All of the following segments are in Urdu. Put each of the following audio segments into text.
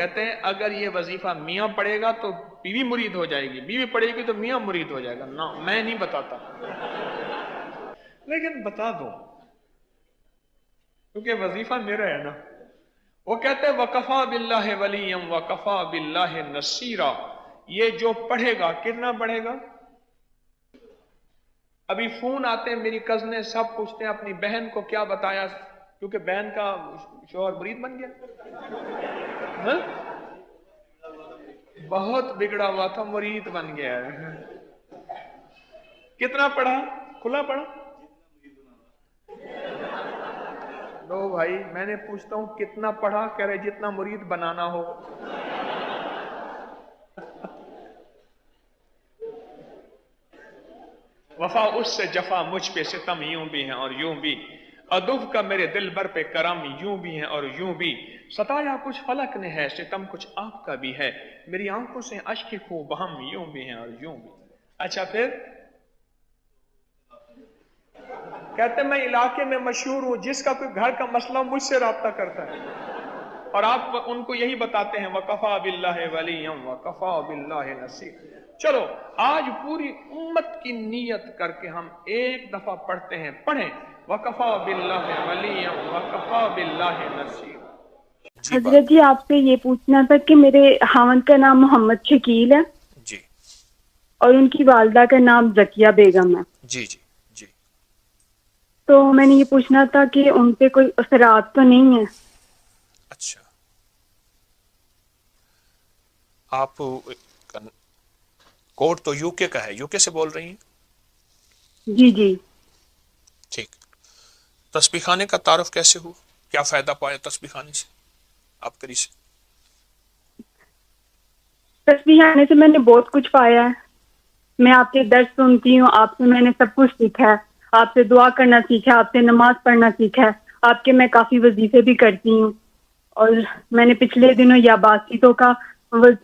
کہتے ہیں اگر یہ وظیفہ میاں پڑھے گا تو بیوی مرید ہو جائے گی، بیوی پڑھے گی تو میاں مرید ہو جائے گا. نہ میں نہیں بتاتا، لیکن بتا دو کیونکہ وظیفہ میرا ہے نا. وہ کہتے ہیں وَكَفَى بِاللَّهِ وَلِيًّا وَكَفَى بِاللَّهِ نَصِيرًا. یہ جو پڑھے گا کتنا پڑھے گا؟ ابھی فون آتے ہیں میری کزنیں سب پوچھتے ہیں اپنی بہن کو کیا بتایا، کیونکہ بہن کا شوہر مرید بن گیا. ہاں؟ بہت بگڑا ہوا تھا، مرید بن گیا ہے. کتنا پڑھا؟ کھلا پڑھا؟ لو بھائی میں نے پوچھتا ہوں کتنا پڑھا، کہہ رہے جتنا مرید بنانا ہو. وفا اس سے جفا مجھ پہ ستم یوں بھی ہیں اور یوں بھی، ادب کا میرے دل بر پہ کرم یوں بھی ہیں اور یوں بھی، ستایا کچھ فلک نے ہے ستم کچھ آپ کا بھی ہے، میری آنکھوں سے اشک خوب ہم یوں بھی ہیں اور یوں بھی. اچھا پھر کہتے ہیں میں علاقے میں مشہور ہوں، جس کا کوئی گھر کا مسئلہ مجھ سے رابطہ کرتا ہے، اور آپ ان کو یہی بتاتے ہیں وَكَفَى بِاللَّهِ وَلِيًّا وَكَفَى بِاللَّهِ نَصِيرًا. چلو آج پوری امت کی نیت کر کے ہم ایک دفعہ پڑھتے ہیں، پڑھیں وَكَفَى بِاللَّهِ وَلِيًّا وَكَفَى بِاللَّهِ نَصِيرًا. جی حضرت جی آپ سے یہ پوچھنا تھا کہ میرے خاوند کا نام محمد شکیل ہے جی اور ان کی والدہ کا نام زکیہ بیگم ہے. جی جی جی. تو میں نے یہ پوچھنا تھا کہ ان پہ کوئی اثرات تو نہیں ہے؟ اچھا آپ کوڈ تو یو کے کا ہے، یو کے سے بول رہی ہیں؟ جی جی. ٹھیک. تسبیح خانے کا تعارف کیسے ہوا؟ کیا فائدہ پایا تسبیح خانے سے آپ کری سے؟ تسبیح خانے سے میں نے بہت کچھ پایا ہے. میں آپ کے درس سنتی ہوں، آپ سے میں نے سب کچھ سیکھا ہے، آپ سے دعا کرنا سیکھا ہے، آپ سے نماز پڑھنا سیکھا ہے، آپ کے میں کافی وظیفے بھی کرتی ہوں. اور میں نے پچھلے دنوں یا باسطوں کا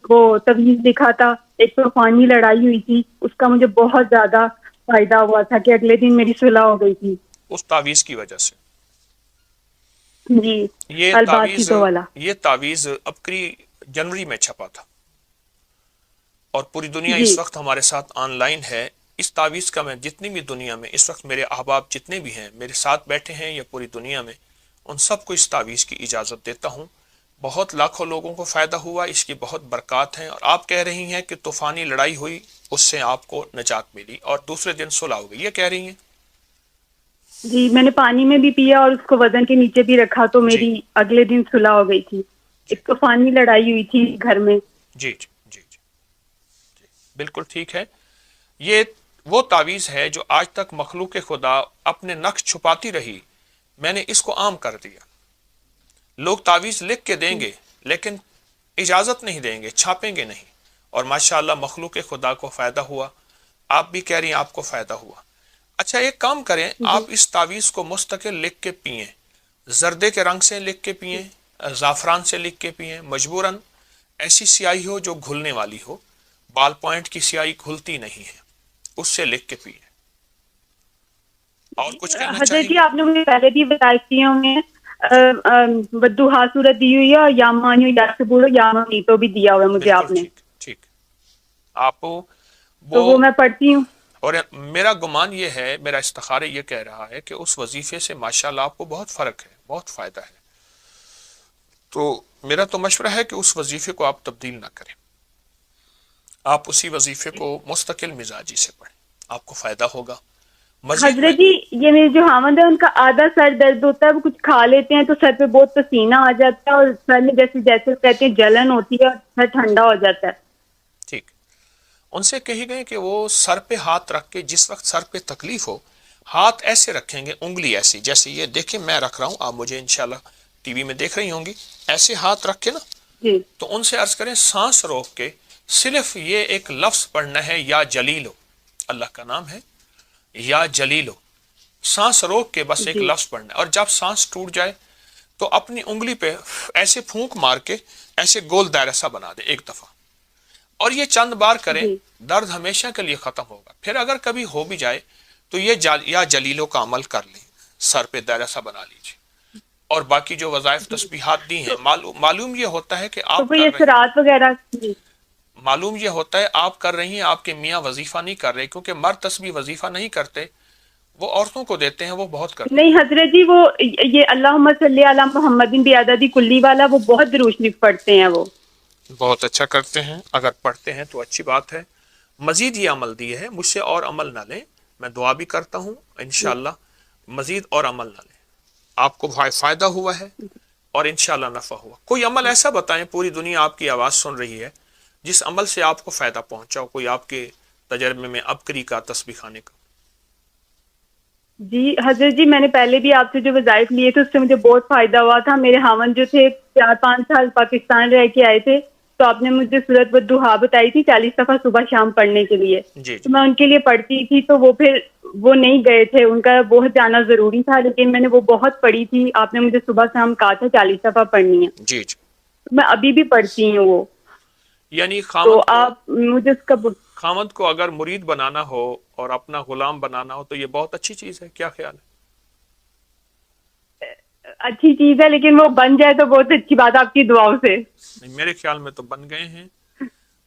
وہ تویز لکھا تھا، ایک طوفانی لڑائی ہوئی تھی، اس کا مجھے بہت زیادہ فائدہ ہوا تھا کہ اگلے دن میری صلح ہو گئی تھی. اس تعویذ کی وجہ سے؟ جی یہ تعویذ الباسطوں والا. یہ تعویذ ابکری جنوری میں چھپا تھا اور پوری دنیا جی اس وقت ہمارے ساتھ آن لائن ہے. اس تعویذ کا میں جتنی بھی دنیا میں اس وقت میرے احباب جتنے بھی ہیں میرے ساتھ بیٹھے ہیں یا پوری دنیا میں، ان سب کو اس تعویذ کی اجازت دیتا ہوں. بہت لاکھوں لوگوں کو فائدہ ہوا، اس کی بہت برکات ہیں. اور آپ کہہ رہی ہیں کہ طوفانی لڑائی ہوئی، اس سے آپ کو نجات ملی اور دوسرے دن صلح ہو گئی، یہ کہہ رہی ہیں؟ جی میں نے پانی میں بھی پیا اور اس کو وزن کے نیچے بھی رکھا تو جی میری اگلے دن صلح ہو گئی تھی. جی ایک طوفانی لڑائی ہوئی تھی گھر میں. جی جی جی جی جی بالکل ٹھیک ہے. یہ وہ تعویذ ہے جو آج تک مخلوق خدا اپنے نقش چھپاتی رہی، میں نے اس کو عام کر دیا. لوگ تعویذ لکھ کے دیں گے لیکن اجازت نہیں دیں گے، چھاپیں گے نہیں، اور ماشاءاللہ مخلوق خدا کو فائدہ ہوا. آپ بھی کہہ رہی ہیں آپ کو فائدہ ہوا. اچھا ایک کام کریں، جی آپ اس تعویذ کو مستقل لکھ کے پئیں، زردے کے رنگ سے لکھ کے پئیں، زعفران سے لکھ کے پئیں، مجبوراً ایسی سیاہی ہو جو گھلنے والی ہو. بال پوائنٹ کی سیاہی گھلتی نہیں ہے، اس سے لکھ کے پئیں. اور کچھ کہنا حضرت چاہیں جی گے؟ آپ نے مجھے پہلے بھی بتائی تھی ہمیں بدوہا صورت دی ہوئی ہے اور یا مانیو یا سبولو یا مانیتو بھی دیا ہوا ہے مجھے بالکل آپ نے، ٹھیک ٹھیک. آپ تو وہ میں پڑھتی ہوں. اور میرا گمان یہ ہے، میرا استخارہ یہ کہہ رہا ہے کہ اس وظیفے سے ماشاءاللہ آپ کو بہت فرق ہے، بہت فائدہ ہے. تو میرا تو مشورہ ہے کہ اس وظیفے کو آپ تبدیل نہ کریں، آپ اسی وظیفے کو مستقل مزاجی سے پڑھیں، آپ کو فائدہ ہوگا. مزید میں حضرت جی یہ میرے جو خاوند ہے ان کا آدھا سر درد ہوتا ہے، وہ کچھ کھا لیتے ہیں تو سر پہ بہت پسینہ آ جاتا ہے اور سر میں جیسے جیسے کہتے ہیں جلن ہوتی ہے اور سر ٹھنڈا ہو جاتا ہے. ٹھیک، ان سے کہی گئے کہ وہ سر پہ ہاتھ رکھ کے جس وقت سر پہ تکلیف ہو ہاتھ ایسے رکھیں گے، انگلی ایسی، جیسے یہ دیکھیں میں رکھ رہا ہوں، آپ مجھے انشاءاللہ ٹی وی میں دیکھ رہی ہوں گی، ایسے ہاتھ رکھ کے نا، جی تو ان سے عرض کریں سانس روک کے صرف یہ ایک لفظ پڑھنا ہے، یا جلیلو، اللہ کا نام ہے یا جلیلو. سانس روک کے بس ایک جی لفظ پڑھنا ہے، اور جب سانس ٹوٹ جائے تو اپنی انگلی پہ ایسے پھونک مار کے ایسے گول دائرہ سا بنا دے ایک دفعہ، اور یہ چند بار کریں، جی درد ہمیشہ کے لیے ختم ہوگا. پھر اگر کبھی ہو بھی جائے تو یہ یا جلیلوں کا عمل کر لیں، سر پہ دائرہ سا بنا لیجیے. اور باقی جو وظائف تسبیحات دی ہیں، معلوم یہ ہوتا ہے کہ تو آپ کوئی کر رہے ہیں، اثرات وغیرہ؟ جی معلوم یہ ہوتا ہے آپ کر رہی ہیں، آپ کے میاں وظیفہ نہیں کر رہے، کیونکہ مرد تسبیح وظیفہ نہیں کرتے، وہ عورتوں کو دیتے ہیں، وہ بہت کرتے نہیں حضرت جی، وہ یہ اللہم صلی علی محمد بعدد کلی والا وہ بہت درود شریف پڑھتے ہیں وہ. ہیں، بہت اچھا کرتے ہیں. اگر پڑھتے ہیں تو اچھی بات ہے. مزید یہ عمل دیے ہے، مجھ سے اور عمل نہ لیں، میں دعا بھی کرتا ہوں انشاءاللہ مزید اور عمل نہ لیں. آپ کو فائدہ ہوا ہے اور انشاءاللہ نفع ہوا. کوئی عمل ایسا بتائیں، پوری دنیا آپ کی آواز سن رہی ہے، جس عمل سے آپ کو فائدہ پہنچا ہو، کوئی آپ کے تجربے میں ابکری کا، تسبیح خانے کا. جی حضرت جی، میں نے پہلے بھی آپ سے جو وظائف لیے تھے اس سے مجھے بہت فائدہ ہوا تھا. میرے خاوند جو تھے 4-5 سال پاکستان رہ کے آئے تھے، تو آپ نے مجھے سورۃ والضحیٰ بتائی تھی 40 دفعہ صبح شام پڑھنے کے لیے. جی تو میں ان کے لیے پڑھتی تھی، تو وہ نہیں گئے تھے، ان کا بہت جانا ضروری تھا، لیکن میں نے وہ بہت پڑھی تھی. آپ نے مجھے صبح شام کہا تھا 40 دفعہ پڑھنی ہے. جی جی. میں ابھی بھی پڑھتی ہوں وہ. یعنی تو آپ مجھے اس کا خامد کو اگر مرید بنانا ہو اور اپنا غلام بنانا ہو تو یہ بہت اچھی چیز ہے. کیا خیال ہے؟ اچھی چیز ہے، لیکن وہ بن جائے تو بہت اچھی بات ہے آپ کی دعاؤں سے. میرے خیال میں تو بن گئے ہیں.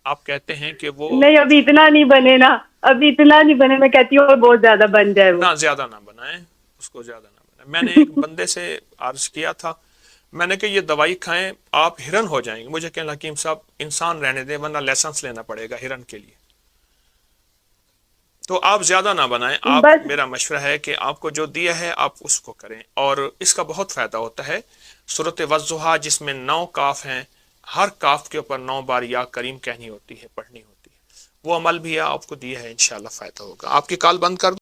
آپ کہتے ہیں کہ وہ نہیں، ابھی اتنا نہیں بنے نا، ابھی اتنا نہیں بنے. میں کہتی ہوں اور بہت زیادہ بن جائے وہ. نہ زیادہ نہ بنائیں اس کو، زیادہ نہ بنائیں. میں نے ایک بندے سے عرض کیا تھا، میں نے کہ یہ دوائی کھائیں آپ ہرن ہو جائیں گے. مجھے کہنا حکیم صاحب انسان رہنے دیں ورنہ لائسنس لینا پڑے گا ہرن کے لیے. تو آپ زیادہ نہ بنائیں. آپ میرا مشورہ ہے کہ آپ کو جو دیا ہے آپ اس کو کریں، اور اس کا بہت فائدہ ہوتا ہے. سورۃ والضحیٰ جس میں 9 کاف ہیں، ہر کاف کے اوپر 9 بار یا کریم کہنی ہوتی ہے، پڑھنی ہوتی ہے. وہ عمل بھی آپ کو دیا ہے، انشاءاللہ فائدہ ہوگا. آپ کی کال بند کر